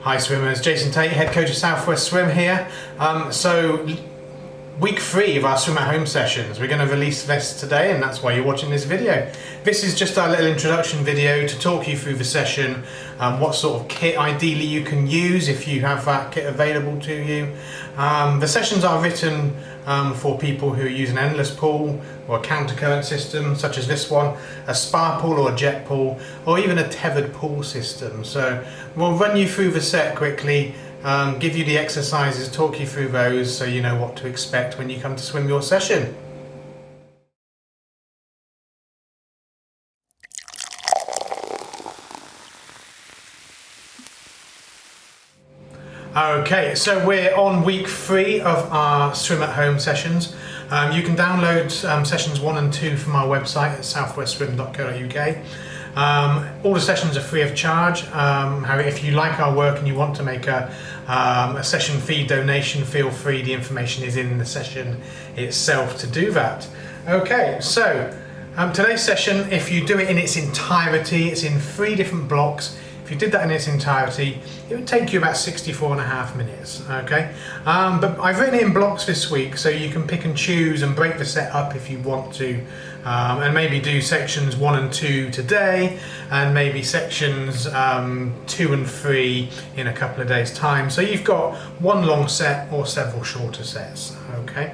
Hi swimmers, Jason Tate, head coach of Southwest Swim here. So week 3 of our swim at home sessions. We're going to release this today, and that's why you're watching this video. This is just our little introduction video to talk you through the session, what sort of kit ideally you can use if you have that kit available to you. The sessions are written for people who use an endless pool or a countercurrent system such as this one, a spa pool or a jet pool, or even a tethered pool system. So we'll run you through the set quickly, give you the exercises, talk you through those so you know what to expect when you come to swim your session. Okay, so we're on week 3 of our swim at home sessions. You can download sessions 1 and 2 from our website at southwestswim.co.uk. All the sessions are free of charge. If you like our work and you want to make a session fee donation, feel free. The information is in the session itself to do that. Okay, so today's session, if you do it in its entirety, it's in 3 different blocks. If you did that in its entirety, it would take you about 64.5 minutes, okay? But I've written it in blocks this week, so you can pick and choose and break the set up if you want to, and maybe do sections 1 and 2 today, and maybe sections 2 and 3 in a couple of days' time. So you've got one long set or several shorter sets, okay?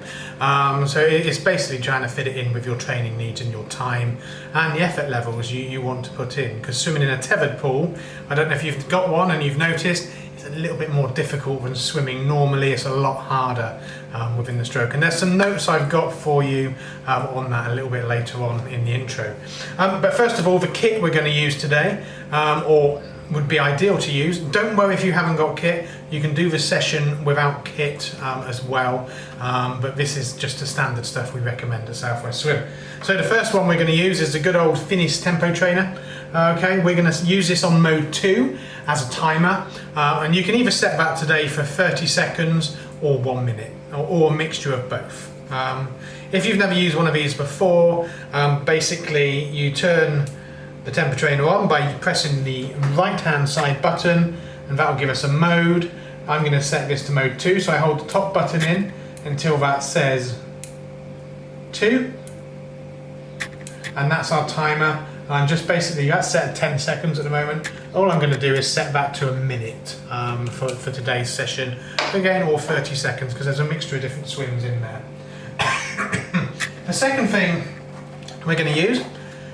So it's basically trying to fit it in with your training needs and your time and the effort levels you want to put in, because swimming in a tethered pool, I don't know if you've got one and you've noticed, it's a little bit more difficult than swimming normally. It's a lot harder within the stroke, and there's some notes I've got for you on that a little bit later on in the intro. But first of all, the kit we're going to use today, or would be ideal to use. Don't worry if you haven't got kit, you can do the session without kit as well, but this is just the standard stuff we recommend at Southwest Swim. So the first one we're going to use is the good old Finnish tempo trainer. Okay, we're going to use this on mode 2 as a timer, and you can either set that today for 30 seconds or 1 minute, or a mixture of both. If you've never used one of these before, basically you turn the tempo trainer on by pressing the right hand side button, and that will give us a mode. I'm going to set this to mode 2, so I hold the top button in until that says 2, and that's our timer. I'm just basically, that's set at 10 seconds at the moment. All I'm going to do is set that to a minute for today's session, again, or 30 seconds, because there's a mixture of different swims in there. The second thing we're going to use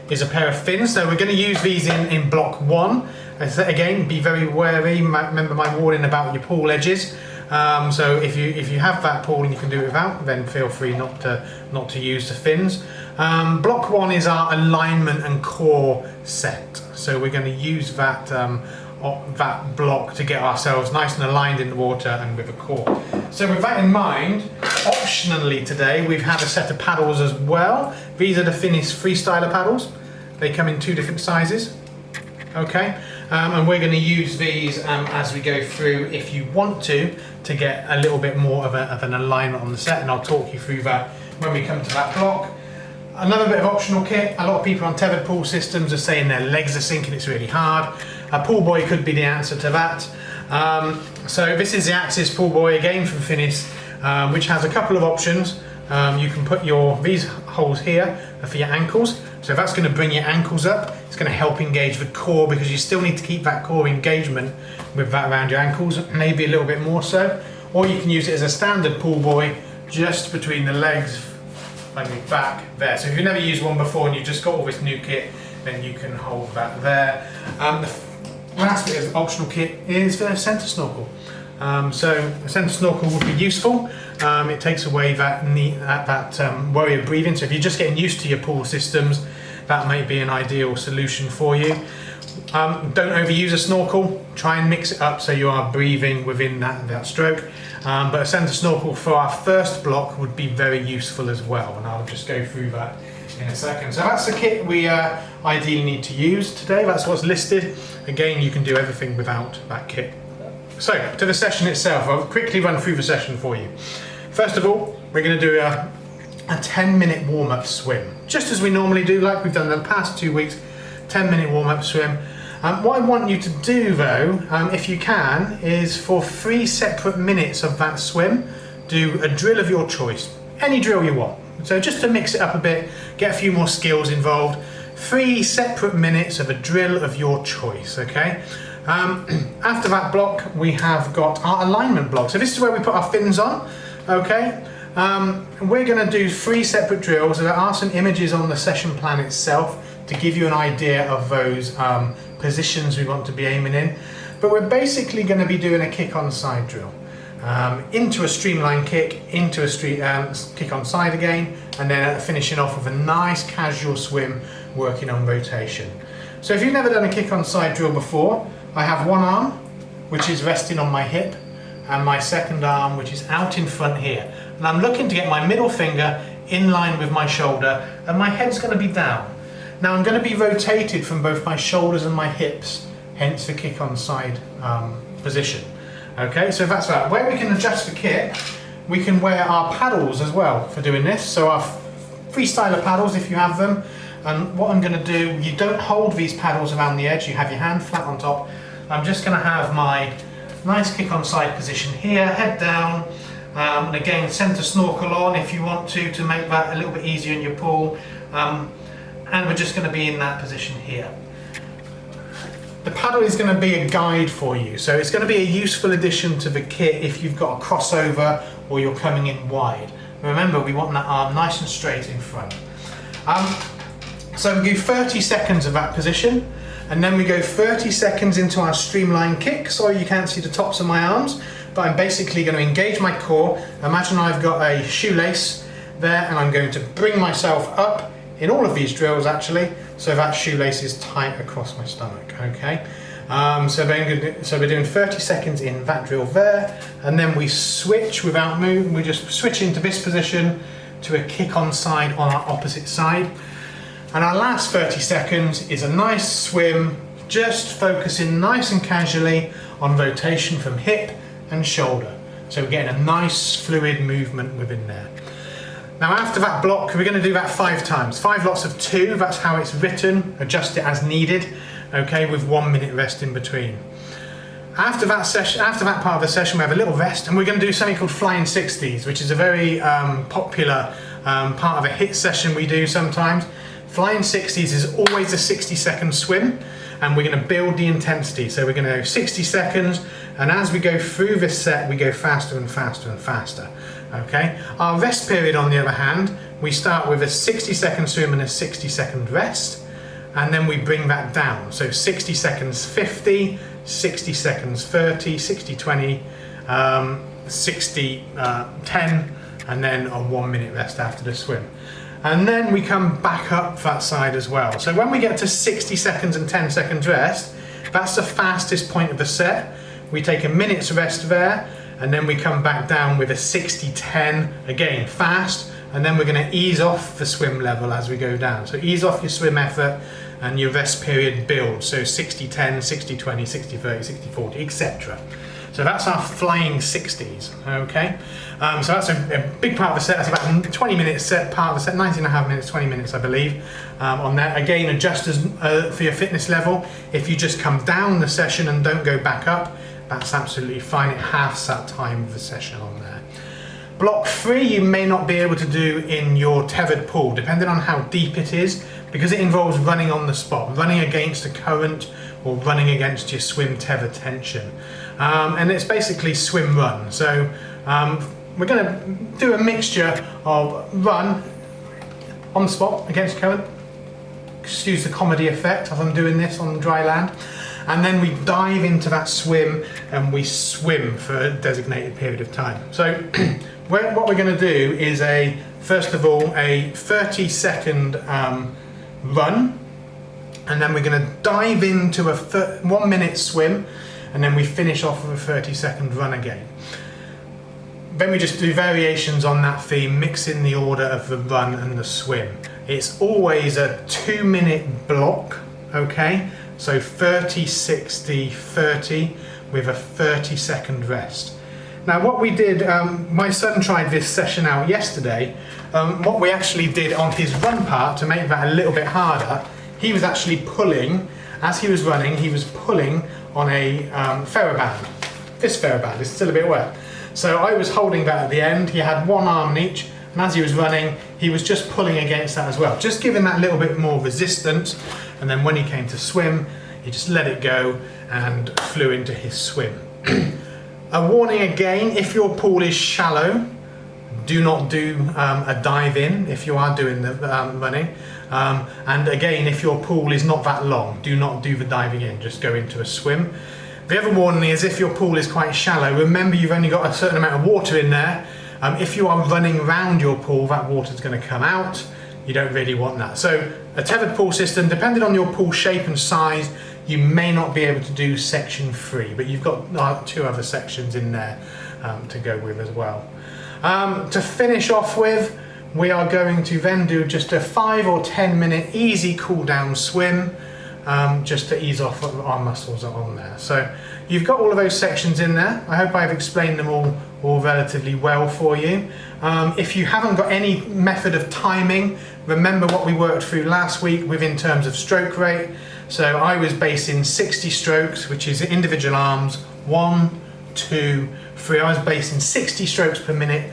is a pair of fins. So we're going to use these in block 1. Again, be very wary. Remember my warning about your pool edges. So if you have that pool and you can do it without, then feel free not to use the fins. Block 1 is our alignment and core set. So we're going to use that block to get ourselves nice and aligned in the water and with a core. So with that in mind, optionally today we've had a set of paddles as well. These are the Finnish freestyler paddles. They come in 2 different sizes. Okay, and we're going to use these as we go through, if you want to get a little bit more of an alignment on the set, and I'll talk you through that when we come to that block. Another bit of optional kit. A lot of people on tethered pool systems are saying their legs are sinking, it's really hard. A pool buoy could be the answer to that. So this is the Axis pool buoy, again from Finnish, which has a couple of options. You can put these holes here are for your ankles, so that's going to bring your ankles up. It's going to help engage the core, because you still need to keep that core engagement with that around your ankles, maybe a little bit more so. Or you can use it as a standard pool buoy just between the legs, like back there. So if you've never used one before and you've just got all this new kit, then you can hold that there. The last bit of optional kit is the centre snorkel. So a centre snorkel would be useful. It takes away that worry of breathing. So if you're just getting used to your pool systems, that may be an ideal solution for you. Don't overuse a snorkel. Try and mix it up so you are breathing within that stroke. But a centre snorkel for our first block would be very useful as well, and I'll just go through that in a second. So that's the kit we ideally need to use today. That's what's listed. Again, you can do everything without that kit. So, to the session itself, I'll quickly run through the session for you. First of all, we're going to do a 10-minute warm-up swim, just as we normally do, like we've done the past 2 weeks. 10-minute warm-up swim. What I want you to do though, if you can, is for 3 separate minutes of that swim, do a drill of your choice. Any drill you want. So just to mix it up a bit, get a few more skills involved. 3 separate minutes of a drill of your choice, okay? After that block, we have got our alignment block. So this is where we put our fins on, okay? We're gonna do 3 separate drills. There are some images on the session plan itself to give you an idea of those positions we want to be aiming in. But we're basically gonna be doing a kick on side drill. Into a streamline kick, into a kick on side again, and then finishing off with a nice casual swim working on rotation. So if you've never done a kick on side drill before, I have one arm which is resting on my hip and my second arm which is out in front here, and I'm looking to get my middle finger in line with my shoulder and my head's going to be down. Now I'm going to be rotated from both my shoulders and my hips, hence the kick on side position. Okay, so that's that. Where we can adjust the kit, we can wear our paddles as well for doing this. So our freestyler paddles, if you have them. And what I'm going to do, you don't hold these paddles around the edge, you have your hand flat on top. I'm just going to have my nice kick on side position here, head down, and again centre snorkel on if you want to make that a little bit easier in your pool. And we're just going to be in that position here. The paddle is going to be a guide for you, so it's going to be a useful addition to the kit if you've got a crossover or you're coming in wide. Remember, we want that arm nice and straight in front. So we do 30 seconds of that position, and then we go 30 seconds into our streamline kick. Sorry you can't see the tops of my arms, but I'm basically going to engage my core. Imagine I've got a shoelace there, and I'm going to bring myself up in all of these drills actually, so that shoelace is tight across my stomach, okay? So we're doing 30 seconds in that drill there, and then we switch without moving. We just switch into this position to a kick on side on our opposite side. And our last 30 seconds is a nice swim, just focusing nice and casually on rotation from hip and shoulder. So we're getting a nice fluid movement within there. Now after that block, we're going to do that 5 times. 5 lots of 2, that's how it's written. Adjust it as needed, okay, with 1 minute rest in between. After that session, after that part of the session, we have a little rest, and we're going to do something called flying 60s, which is a very popular part of a HIIT session we do sometimes. Flying 60s is always a 60-second swim, and we're going to build the intensity. So we're going to go 60 seconds, and as we go through this set, we go faster and faster and faster. Okay. Our rest period, on the other hand, we start with a 60-second swim and a 60-second rest, and then we bring that down. So 60 seconds 50, 60 seconds 30, 60 20, 60 10, and then a 1 minute rest after the swim. And then we come back up that side as well. So when we get to 60 seconds and 10 seconds rest, that's the fastest point of the set. We take a minute's rest there, and then we come back down with a 60-10, again fast, and then we're going to ease off the swim level as we go down. So ease off your swim effort and your rest period builds. So 60-10, 60-20, 60-30, 60-40, etc. So that's our flying 60s, okay? So that's a big part of the set. That's about a 20 minute set, part of the set, 19.5 minutes, 20 minutes, I believe, on that. Again, adjust for your fitness level. If you just come down the session and don't go back up, that's absolutely fine. It halves that time of the session on there. Block 3 you may not be able to do in your tethered pool, depending on how deep it is, because it involves running on the spot, running against a current or running against your swim tether tension. And it's basically swim run. So we're going to do a mixture of run on the spot against current, excuse the comedy effect as I'm doing this on dry land, and then we dive into that swim and we swim for a designated period of time. So what we're going to do is first of all a 30-second run, and then we're going to dive into a 1 minute swim, and then we finish off with a 30-second run again. Then we just do variations on that theme, mixing the order of the run and the swim. It's always a 2 minute block, okay? So 30, 60, 30 with a 30-second rest. Now what we did, my son tried this session out yesterday. What we actually did on his run part to make that a little bit harder, he was actually pulling as he was running, he was pulling on a ferro band. This ferro band is still a bit wet. So I was holding that at the end. He had one arm in each, and as he was running, he was just pulling against that as well, just giving that little bit more resistance. And then when he came to swim, he just let it go and flew into his swim. A warning again, if your pool is shallow, do not do a dive in if you are doing the running. And again, if your pool is not that long, do not do the diving in, just go into a swim. The other warning is if your pool is quite shallow, remember you've only got a certain amount of water in there. If you are running around your pool, that water is going to come out. You don't really want that. So a tethered pool system, depending on your pool shape and size, you may not be able to do section 3, but you've got 2 other sections in there to go with as well. To finish off with, we are going to then do just a 5 or 10 minute easy cool down swim, just to ease off our muscles on there. So you've got all of those sections in there. I hope I've explained them all relatively well for you. If you haven't got any method of timing, remember what we worked through last week with in terms of stroke rate. So I was basing 60 strokes, which is individual arms, 1, 2, 3. I was basing 60 strokes per minute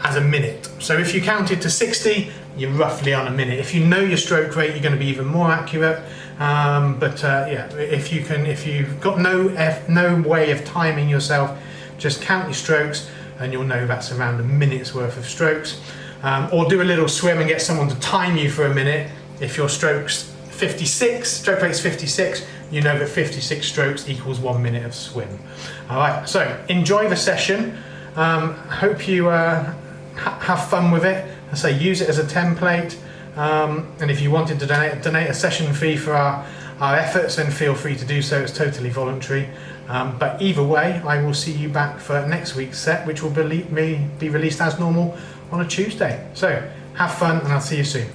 as a minute. So if you counted to 60, you're roughly on a minute. If you know your stroke rate, you're going to be even more accurate. Yeah, if you've got no way of timing yourself, just count your strokes and you'll know that's around a minute's worth of strokes. Or do a little swim and get someone to time you for a minute. If your stroke rate's 56, you know that 56 strokes equals 1 minute of swim. All right, so enjoy the session. Hope you have fun with it. I say use it as a template. And if you wanted to donate a session fee for our efforts, then feel free to do so. It's totally voluntary. But either way, I will see you back for next week's set, which will be released as normal on a Tuesday. So have fun, and I'll see you soon.